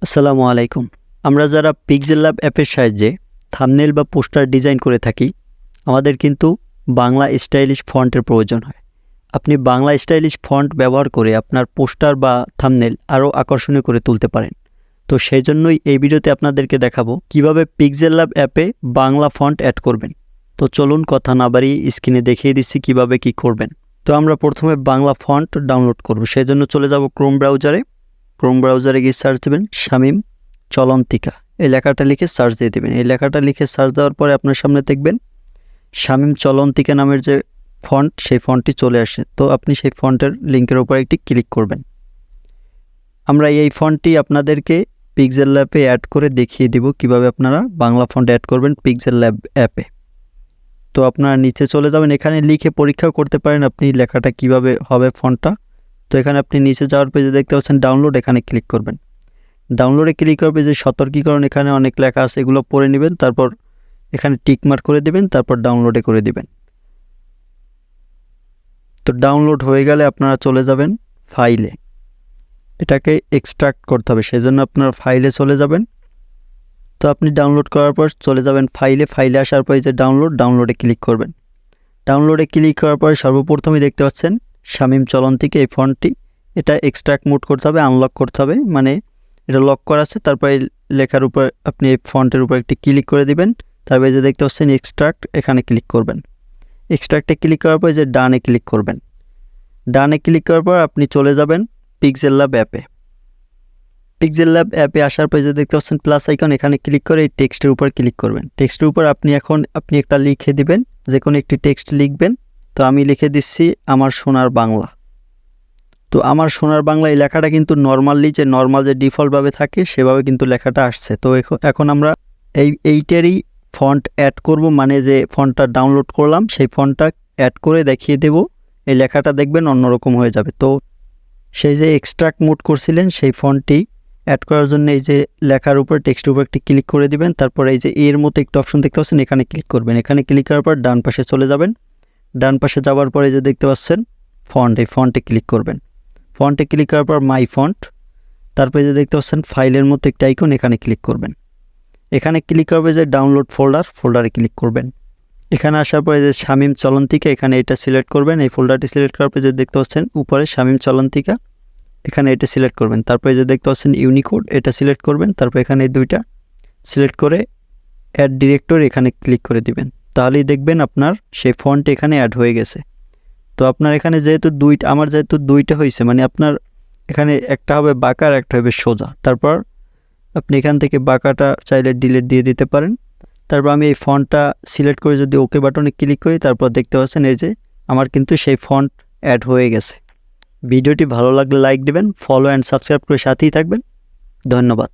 আসসালামু আলাইকুম। আমরা যারা পিক্সেলল্যাব অ্যাপের সাহায্যে থাম্বনেল বা পোস্টার ডিজাইন করে থাকি, আমাদের কিন্তু বাংলা স্টাইলিশ ফন্টের প্রয়োজন হয়। আপনি বাংলা স্টাইলিশ ফন্ট ব্যবহার করে আপনার পোস্টার বা থাম্বনেল আরও আকর্ষণীয় করে তুলতে পারেন। তো সেই জন্যই এই ভিডিওতে আপনাদেরকে দেখাবো কিভাবে পিক্সেলল্যাব অ্যাপে বাংলা ফন্ট অ্যাড করবেন। তো চলুন কথা না বাড়িয়ে স্ক্রিনে দেখিয়ে দিচ্ছি কিভাবে কি করবেন। তো আমরা প্রথমে বাংলা ফন্ট ডাউনলোড করব। সেই জন্য চলে যাব ক্রোম ব্রাউজারে গিয়ে সার্চ দেবেন শামীম চলন্তিকা। এই লেখাটা লিখে সার্চ দিয়ে দেবেন। এই লেখাটা লিখে সার্চ দেওয়ার পরে আপনার সামনে দেখবেন শামীম চলন্তিকা নামের যে ফন্ট, সেই ফন্টটি চলে আসে। তো আপনি সেই ফন্টের লিঙ্কের উপর একটি ক্লিক করবেন। আমরা এই ফন্টটি আপনাদেরকে পিক্সেলল্যাবে অ্যাড করে দেখিয়ে দিব কিভাবে আপনারা বাংলা ফন্ট অ্যাড করবেন পিক্সেলল্যাব অ্যাপে। তো আপনারা নিচে চলে যাবেন, এখানে লিখে পরীক্ষাও করতে পারেন আপনি লেখাটা কিভাবে হবে ফন্টটা। তো এখানে আপনি নিচে যাওয়ার পেজে দেখতে পাচ্ছেন ডাউনলোড, এখানে ক্লিক করবেন। ডাউনলোডে ক্লিক করবে যে সতর্কীকরণ, এখানে অনেক লেখা আছে, এগুলো পড়ে নেবেন। তারপর এখানে টিক মার্ক করে দেবেন, তারপর ডাউনলোডে করে দিবেন। তো ডাউনলোড হয়ে গেলে আপনারা চলে যাবেন ফাইলে। এটাকে এক্সট্রাক্ট করতে হবে, সেই জন্য আপনারা ফাইলে চলে যাবেন। তো আপনি ডাউনলোড করার পর চলে যাবেন ফাইলে আসার পর যে ডাউনলোডে ক্লিক করবেন। ডাউনলোডে ক্লিক করার পর সর্বপ্রথমে দেখতে পাচ্ছেন শামীম চলন্তিকা, এই ফন্টটি। এটা এক্সট্রাক্ট মোড করতে হবে, আনলক করতে হবে, মানে এটা লক করা আছে। তারপরে লেখার উপর আপনি এই ফন্টের উপর একটি ক্লিক করে দিবেন। তারপরে যে দেখতে পাচ্ছেন এক্সট্রাক্ট, এখানে ক্লিক করবেন। এক্সট্রাক্টে ক্লিক করার পর যে ডানে ক্লিক করবেন। ডানে ক্লিক করার পর আপনি চলে যাবেন পিক্সেলল্যাব অ্যাপে। পিক্সেলল্যাব অ্যাপে আসার পর যে দেখতে পাচ্ছেন প্লাস আইকন, এখানে ক্লিক করে এই টেক্সটের উপর ক্লিক করবেন। টেক্সটের উপর আপনি একটা লিখে দিবেন, যে কোনো একটি টেক্সট লিখবেন। তো আমি লিখে দিচ্ছি আমার সোনার বাংলা। তো আমার সোনার বাংলা এই লেখাটা কিন্তু নর্মাল যে ডিফল্টভাবে থাকে সেভাবে কিন্তু লেখাটা আসছে। তো এখন আমরা এইটারই ফন্ট অ্যাড করব, মানে যে ফন্টটা ডাউনলোড করলাম সেই ফন্টটা অ্যাড করে দেখিয়ে দেব। এই লেখাটা দেখবেন অন্যরকম হয়ে যাবে। তো সেই যে এক্সট্রাক্ট মোড করছিলেন সেই ফন্টটি অ্যাড করার জন্য এই যে লেখার উপর টেক্সটের উপর একটি ক্লিক করে দিবেন। তারপর এই যে এর মতো একটা অপশন দেখতে পাচ্ছেন, এখানে ক্লিক করবেন। এখানে ক্লিক করার পর ডান পাশে চলে যাবেন। ডান পাশে যাওয়ার পরে যে দেখতে পাচ্ছেন ফন্ট, এই ফন্টে ক্লিক করবেন। ফন্টে ক্লিক করার পর মাই ফন্ট, তারপরে যে দেখতে পাচ্ছেন ফাইলের মতো একটা আইকন, এখানে ক্লিক করবেন। এখানে ক্লিক করবে যে ডাউনলোড ফোল্ডারে ক্লিক করবেন। এখানে আসার পরে যে শামীম চলন্তিকা, এখানে এটা সিলেক্ট করবেন। এই ফোল্ডারটি সিলেক্ট করার পরে যে দেখতে পাচ্ছেন উপরে শামীম চলন্তিকা, এখানে এটা সিলেক্ট করবেন। তারপরে যে দেখতে পাচ্ছেন ইউনিকোড, এটা সিলেক্ট করবেন। তারপর এখানে এই দুইটা সিলেক্ট করে অ্যাড ডিরেক্টরি, এখানে ক্লিক করে দিবেন। তাহলেই দেখবেন আপনার সেই ফন্ট এখানে অ্যাড হয়ে গেছে। তো আপনার এখানে যেহেতু আমার যেহেতু দুইটা হয়েছে, মানে আপনার এখানে একটা হবে বাঁকা আর একটা হবে সোজা। তারপর আপনি এখান থেকে বাঁকাটা চাইলে ডিলিট দিয়ে দিতে পারেন। তারপর আমি এই ফন্টটা সিলেক্ট করে যদি ওকে বাটনে ক্লিক করি, তারপর দেখতে পাচ্ছেন এই যে আমার কিন্তু সেই ফন্ট অ্যাড হয়ে গেছে। ভিডিওটি ভালো লাগলে লাইক দিবেন, ফলো অ্যান্ড সাবস্ক্রাইব করে সাথেই থাকবেন। ধন্যবাদ।